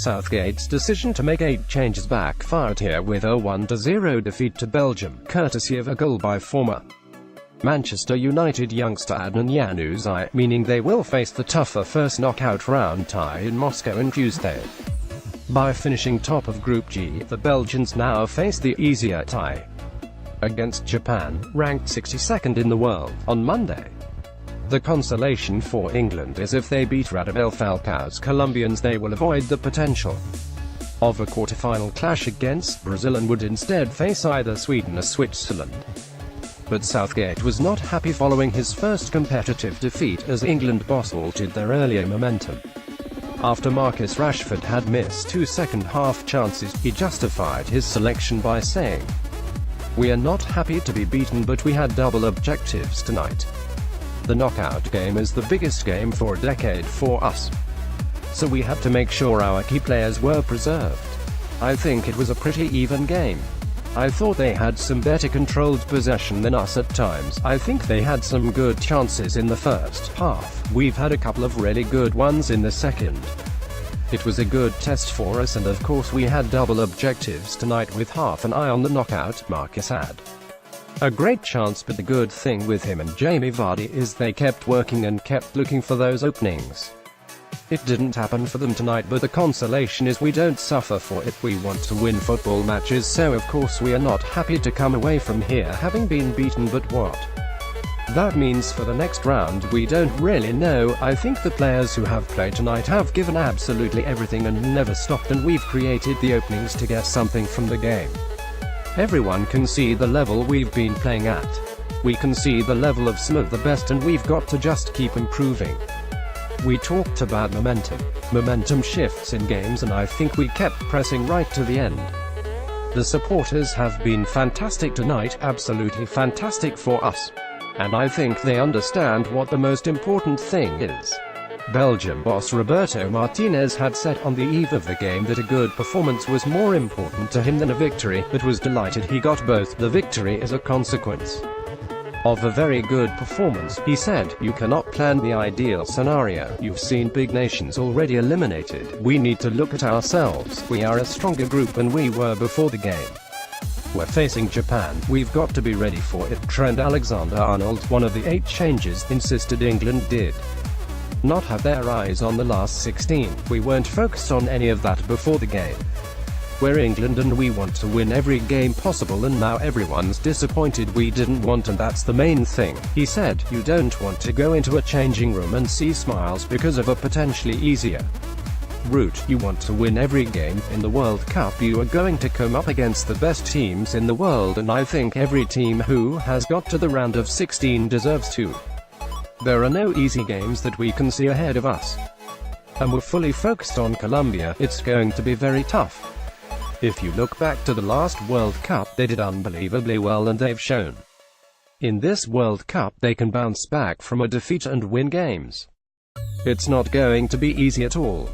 Southgate's decision to make 8 changes backfired here with a 1-0 defeat to Belgium, courtesy of a goal by former Manchester United youngster Adnan Januzaj, meaning they will face the tougher first knockout round tie in Moscow on Tuesday. By finishing top of Group G, the Belgians now face the easier tie against Japan, ranked 62nd in the world, on Monday. The consolation for England is if they beat Radamel Falcao's Colombians, they will avoid the potential of a quarter-final clash against Brazil and would instead face either Sweden or Switzerland. But Southgate was not happy following his first competitive defeat as England halted their earlier momentum. After Marcus Rashford had missed 2 second-half chances, he justified his selection by saying, "We are not happy to be beaten, but we had double objectives tonight. The knockout game is the biggest game for a decade for us. So we had to make sure our key players were preserved. I think it was a pretty even game. I thought they had some better controlled possession than us at times. I think they had some good chances in the first half. We've had a couple of really good ones in the second. It was a good test for us, and of course we had double objectives tonight with half an eye on the knockout," Marcus had a great chance, but the good thing with him and Jamie Vardy is they kept working and kept looking for those openings. It didn't happen for them tonight, but the consolation is we don't suffer for it. We want to win football matches, so of course we are not happy to come away from here having been beaten, but what that means for the next round, we don't really know. I think the players who have played tonight have given absolutely everything and never stopped, and we've created the openings to get something from the game. Everyone can see the level we've been playing at. We can see the level of some of the best, and we've got to just keep improving." We talked about momentum. Momentum shifts in games, and I think we kept pressing right to the end. The supporters have been fantastic tonight, absolutely fantastic for us. And I think they understand what the most important thing is. Belgium boss Roberto Martinez had said on the eve of the game that a good performance was more important to him than a victory, but was delighted he got both. The victory is a consequence of a very good performance, he said. "You cannot plan the ideal scenario. You've seen big nations already eliminated. We need to look at ourselves. We are a stronger group than we were before the game. We're facing Japan. We've got to be ready for it." Trent Alexander-Arnold, one of the 8 changes, insisted England did not have their eyes on the last 16. "We weren't focused on any of that before the game. We're England and we want to win every game possible, and now everyone's disappointed we didn't want, and that's the main thing," he said. "You don't want to go into a changing room and see smiles because of a potentially easier route. You want to win every game. In the World Cup you are going to come up against the best teams in the world, and I think every team who has got to the round of 16 deserves to. There are no easy games that we can see ahead of us. And we're fully focused on Colombia. It's going to be very tough. If you look back to the last World Cup, they did unbelievably well, and they've shown in this World Cup they can bounce back from a defeat and win games. It's not going to be easy at all."